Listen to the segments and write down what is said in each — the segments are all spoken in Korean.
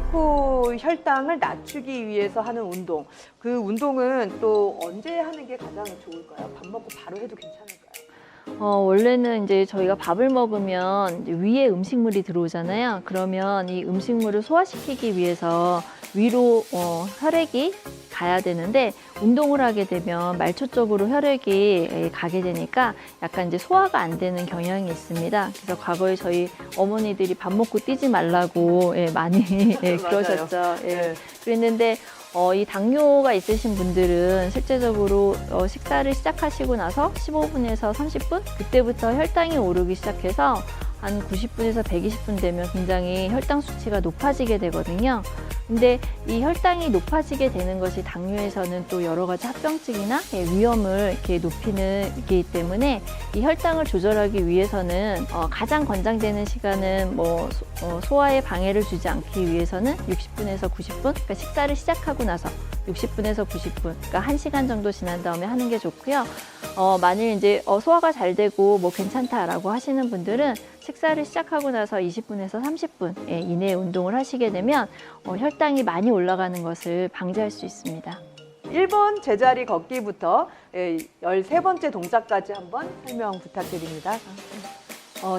식후 혈당을 낮추기 위해서 하는 운동. 그 운동은 또 언제 하는 게 가장 좋을까요? 밥 먹고 바로 해도 괜찮을까요? 원래는 이제 저희가 밥을 먹으면 이제 위에 음식물이 들어오잖아요. 그러면 이 음식물을 소화시키기 위해서 위로 혈액이 가야 되는데, 운동을 하게 되면 말초 쪽으로 혈액이 가게 되니까 약간 이제 소화가 안 되는 경향이 있습니다. 그래서 과거에 저희 어머니들이 밥 먹고 뛰지 말라고 많이 그러셨죠. 네. 그랬는데 이 당뇨가 있으신 분들은 실제적으로 식사를 시작하시고 나서 15분에서 30분? 그때부터 혈당이 오르기 시작해서 한 90분에서 120분 되면 굉장히 혈당 수치가 높아지게 되거든요. 근데 이 혈당이 높아지게 되는 것이 당뇨에서는 또 여러 가지 합병증이나 위험을 이렇게 높이는 이기 때문에 이 혈당을 조절하기 위해서는 가장 권장되는 시간은 소화에 방해를 주지 않기 위해서는 60분에서 90분, 그러니까 식사를 시작하고 나서 60분에서 90분, 그러니까 1시간 정도 지난 다음에 하는 게 좋고요. 만일 이제 소화가 잘 되고 뭐 괜찮다라고 하시는 분들은 식사를 시작하고 나서 20분에서 30분 이내에 운동을 하시게 되면 혈당이 많이 올라가는 것을 방지할 수 있습니다. 1번 제자리 걷기부터 13번째 동작까지 한번 설명 부탁드립니다.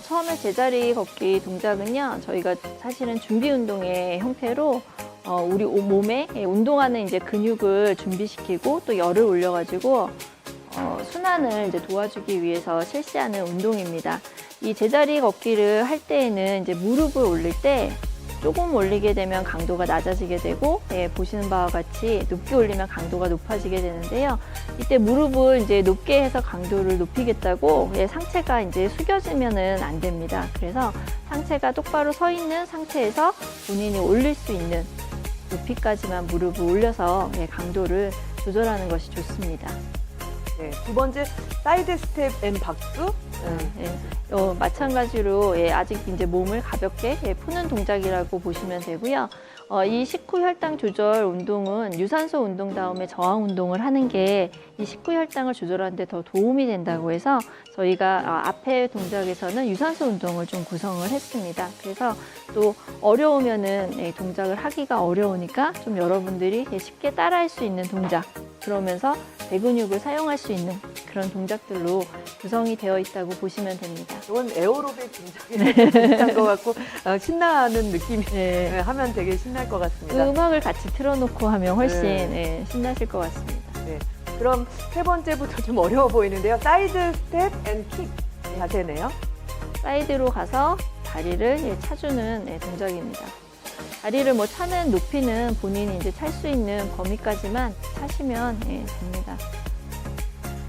처음에 제자리 걷기 동작은요, 저희가 사실은 준비 운동의 형태로 우리 몸에 운동하는 이제 근육을 준비시키고 또 열을 올려가지고 순환을 이제 도와주기 위해서 실시하는 운동입니다. 이 제자리 걷기를 할 때에는 이제 무릎을 올릴 때 조금 올리게 되면 강도가 낮아지게 되고, 보시는 바와 같이 높게 올리면 강도가 높아지게 되는데요. 이때 무릎을 이제 높게 해서 강도를 높이겠다고 상체가 이제 숙여지면은 안 됩니다. 그래서 상체가 똑바로 서 있는 상태에서 본인이 올릴 수 있는 높이까지만 무릎을 올려서 강도를 조절하는 것이 좋습니다. 네, 두 번째 사이드 스텝 앤 박수. 마찬가지로 아직 이제 몸을 가볍게 푸는 동작이라고 보시면 되고요. 이 식후 혈당 조절 운동은 유산소 운동 다음에 저항 운동을 하는 게 이 식후 혈당을 조절하는 데 더 도움이 된다고 해서 저희가 앞에 동작에서는 유산소 운동을 좀 구성을 했습니다. 그래서 또 어려우면은 동작을 하기가 어려우니까 좀 여러분들이 쉽게 따라할 수 있는 동작, 그러면서 대근육을 사용할 수 있는 그런 동작들로 구성이 되어 있다고 보시면 됩니다. 이건 에어로빅 동작이 비슷한 것 같고 신나는 느낌이 하면 되게 신날 것 같습니다. 음악을 같이 틀어놓고 하면 훨씬 신나실 것 같습니다. 네. 그럼 세 번째부터 좀 어려워 보이는데요. 사이드 스텝 앤 킥 자세네요. 사이드로 가서 다리를 차주는 동작입니다. 다리를 차는 높이는 본인이 이제 찰 수 있는 범위까지만 차시면 됩니다.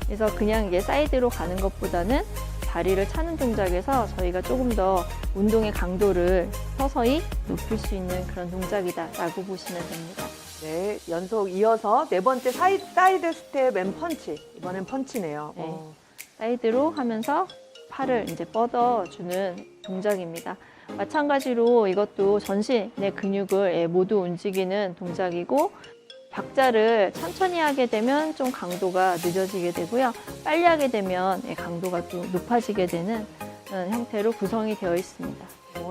그래서 그냥 이게 사이드로 가는 것보다는 다리를 차는 동작에서 저희가 조금 더 운동의 강도를 서서히 높일 수 있는 그런 동작이다라고 보시면 됩니다. 네, 연속 이어서 네 번째 사이드 스텝 앤 펀치. 이번엔 펀치네요. 네. 사이드로 하면서 팔을 이제 뻗어주는 동작입니다. 마찬가지로 이것도 전신의 근육을 모두 움직이는 동작이고, 박자를 천천히 하게 되면 좀 강도가 늦어지게 되고요. 빨리 하게 되면 강도가 또 높아지게 되는 형태로 구성이 되어 있습니다.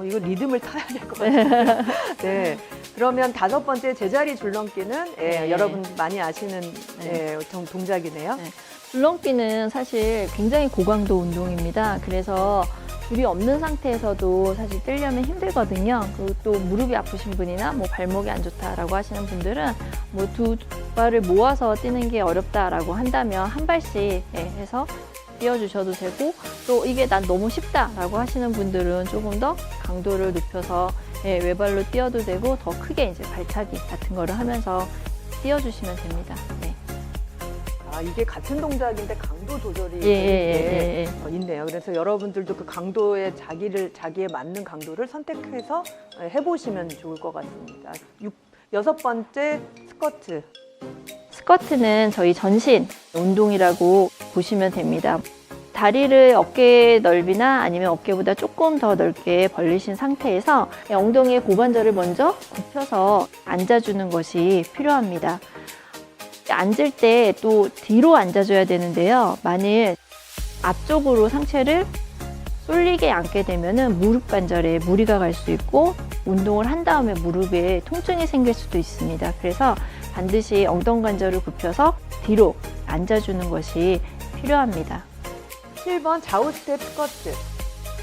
이거 리듬을 타야 될 것 같아요. 네. 그러면 다섯 번째 제자리 줄넘기는 여러분 많이 아시는 동작이네요. 줄넘기는 사실 굉장히 고강도 운동입니다. 그래서 줄이 없는 상태에서도 사실 뛰려면 힘들거든요. 그리고 또 무릎이 아프신 분이나 발목이 안 좋다라고 하시는 분들은 두 발을 모아서 뛰는 게 어렵다라고 한다면 한 발씩 해서 뛰어주셔도 되고, 또 이게 난 너무 쉽다라고 하시는 분들은 조금 더 강도를 높여서 외발로 뛰어도 되고, 더 크게 이제 발차기 같은 거를 하면서 뛰어주시면 됩니다. 네. 이게 같은 동작인데 강도 조절이 있네요. 그래서 여러분들도 그 강도에 자기에 맞는 강도를 선택해서 해보시면 좋을 것 같습니다. 여섯 번째 스쿼트. 스쿼트는 저희 전신 운동이라고 보시면 됩니다. 다리를 어깨 넓이나 아니면 어깨보다 조금 더 넓게 벌리신 상태에서 엉덩이의 고관절을 먼저 굽혀서 앉아주는 것이 필요합니다. 앉을 때 또 뒤로 앉아줘야 되는데요. 만일 앞쪽으로 상체를 쏠리게 앉게 되면은 무릎 관절에 무리가 갈 수 있고 운동을 한 다음에 무릎에 통증이 생길 수도 있습니다. 그래서 반드시 엉덩관절을 굽혀서 뒤로 앉아주는 것이 필요합니다. 7번 좌우 스텝 스쿼트.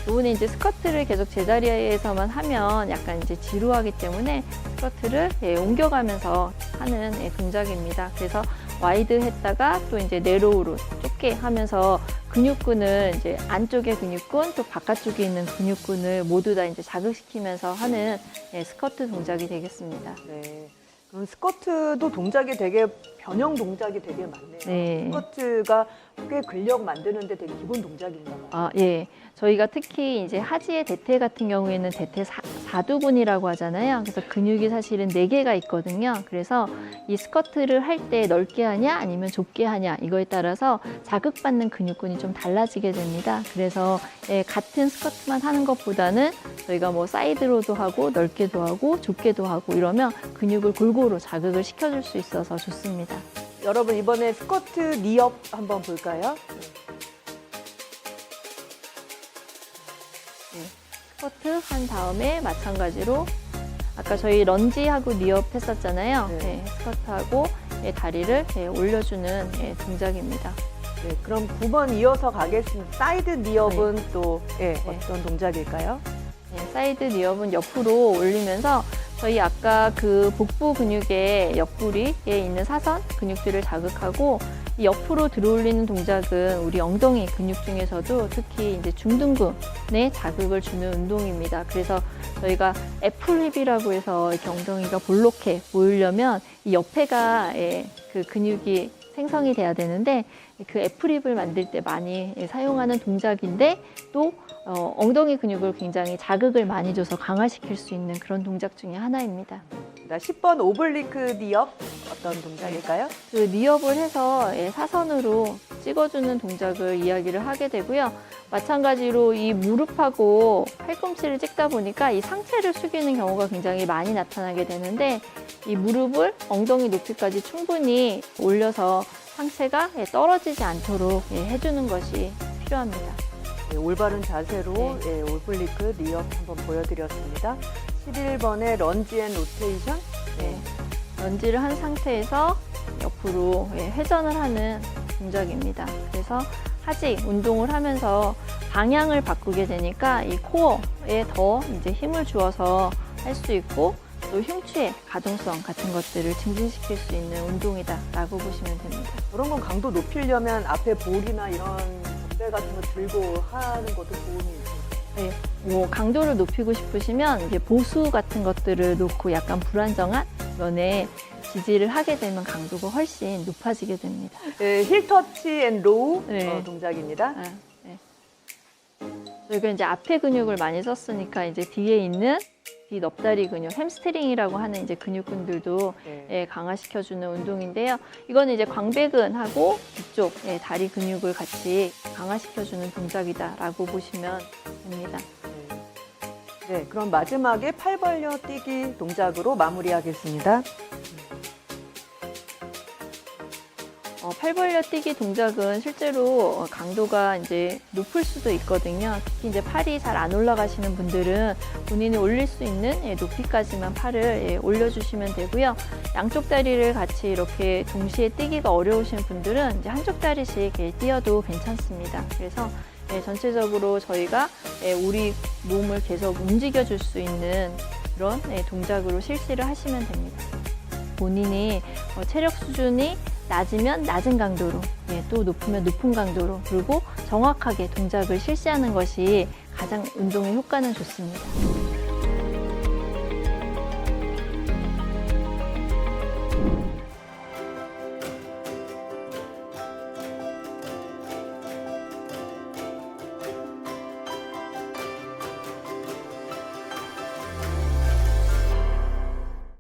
이번에 이제 스쿼트를 계속 제자리에서만 하면 약간 이제 지루하기 때문에 스쿼트를 옮겨가면서 하는 동작입니다. 그래서 와이드 했다가 또 이제 네로우로 좁게 하면서 근육근을 이제 안쪽의 근육근 또 바깥쪽에 있는 근육근을 모두 다 이제 자극시키면서 하는 스쿼트 동작이 되겠습니다. 네. 그럼 스쿼트도 동작이 되게 변형 동작이 되게 많네요. 네. 스쿼트가 꽤 근력 만드는데 되게 기본 동작인가 봐요. 아, 예. 저희가 특히 이제 하지의 대퇴 같은 경우에는 대퇴 사두근이라고 하잖아요. 그래서 근육이 사실은 4개가 있거든요. 그래서 이 스쿼트를 할 때 넓게 하냐 아니면 좁게 하냐 이거에 따라서 자극받는 근육근이 좀 달라지게 됩니다. 그래서 같은 스쿼트만 하는 것보다는 저희가 뭐 사이드로도 하고 넓게도 하고 좁게도 하고 이러면 근육을 골고루 자극을 시켜줄 수 있어서 좋습니다. 여러분 이번에 스쿼트 니업 한번 볼까요? 스쿼트 한 다음에 마찬가지로 아까 저희 런지하고 니업 했었잖아요. 네. 네, 스쿼트하고 다리를 올려주는 동작입니다. 네, 그럼 9번 이어서 가겠습니다. 사이드 니업은 또 네. 어떤 동작일까요? 네, 사이드 니업은 옆으로 올리면서 저희 아까 그 복부 근육의 옆구리에 있는 사선 근육들을 자극하고 이 옆으로 들어올리는 동작은 우리 엉덩이 근육 중에서도 특히 이제 중둔근에 자극을 주는 운동입니다. 그래서 저희가 애플힙이라고 해서 이렇게 엉덩이가 볼록해 보이려면 이 옆에가 그 근육이 생성이 돼야 되는데 그 애플힙을 만들 때 많이 사용하는 동작인데 또 엉덩이 근육을 굉장히 자극을 많이 줘서 강화시킬 수 있는 그런 동작 중에 하나입니다. 10번 오블리크 니업 어떤 동작일까요? 그 니업을 해서 사선으로 찍어주는 동작을 이야기를 하게 되고요. 마찬가지로 이 무릎하고 팔꿈치를 찍다 보니까 이 상체를 숙이는 경우가 굉장히 많이 나타나게 되는데 이 무릎을 엉덩이 높이까지 충분히 올려서 상체가 떨어지지 않도록 해주는 것이 필요합니다. 네, 올바른 자세로 오블리크 니업 한번 보여드렸습니다. 11번의 런지 앤 로테이션. 네, 런지를 한 상태에서 옆으로 회전을 하는 동작입니다. 그래서 하지 운동을 하면서 방향을 바꾸게 되니까 이 코어에 더 이제 힘을 주어서 할 수 있고 또 흉추의 가동성 같은 것들을 증진시킬 수 있는 운동이다라고 보시면 됩니다. 그런 건 강도 높이려면 앞에 볼이나 이런 덤벨 같은 거 들고 하는 것도 도움이 있어요. 네, 뭐 강도를 높이고 싶으시면 이제 보수 같은 것들을 놓고 약간 불안정한 면에 지지를 하게 되면 강도가 훨씬 높아지게 됩니다. 네, 힐 터치 앤 로우 네. 동작입니다. 아, 네. 저희가 이제 앞에 근육을 많이 썼으니까 이제 뒤에 있는 뒤 넙다리 근육, 햄스트링이라고 하는 이제 근육근들도 강화시켜주는 운동인데요. 이거는 이제 광배근하고 뒤쪽 다리 근육을 같이 강화시켜주는 동작이다라고 보시면 됩니다. 네, 그럼 마지막에 팔 벌려 뛰기 동작으로 마무리하겠습니다. 팔 벌려 뛰기 동작은 실제로 강도가 이제 높을 수도 있거든요. 특히 이제 팔이 잘 안 올라가시는 분들은 본인이 올릴 수 있는 높이까지만 팔을 올려주시면 되고요. 양쪽 다리를 같이 이렇게 동시에 뛰기가 어려우신 분들은 이제 한쪽 다리씩 뛰어도 괜찮습니다. 그래서 전체적으로 저희가 우리 몸을 계속 움직여줄 수 있는 그런 동작으로 실시를 하시면 됩니다. 본인이 체력 수준이 낮으면 낮은 강도로, 또 높으면 높은 강도로, 그리고 정확하게 동작을 실시하는 것이 가장 운동의 효과는 좋습니다.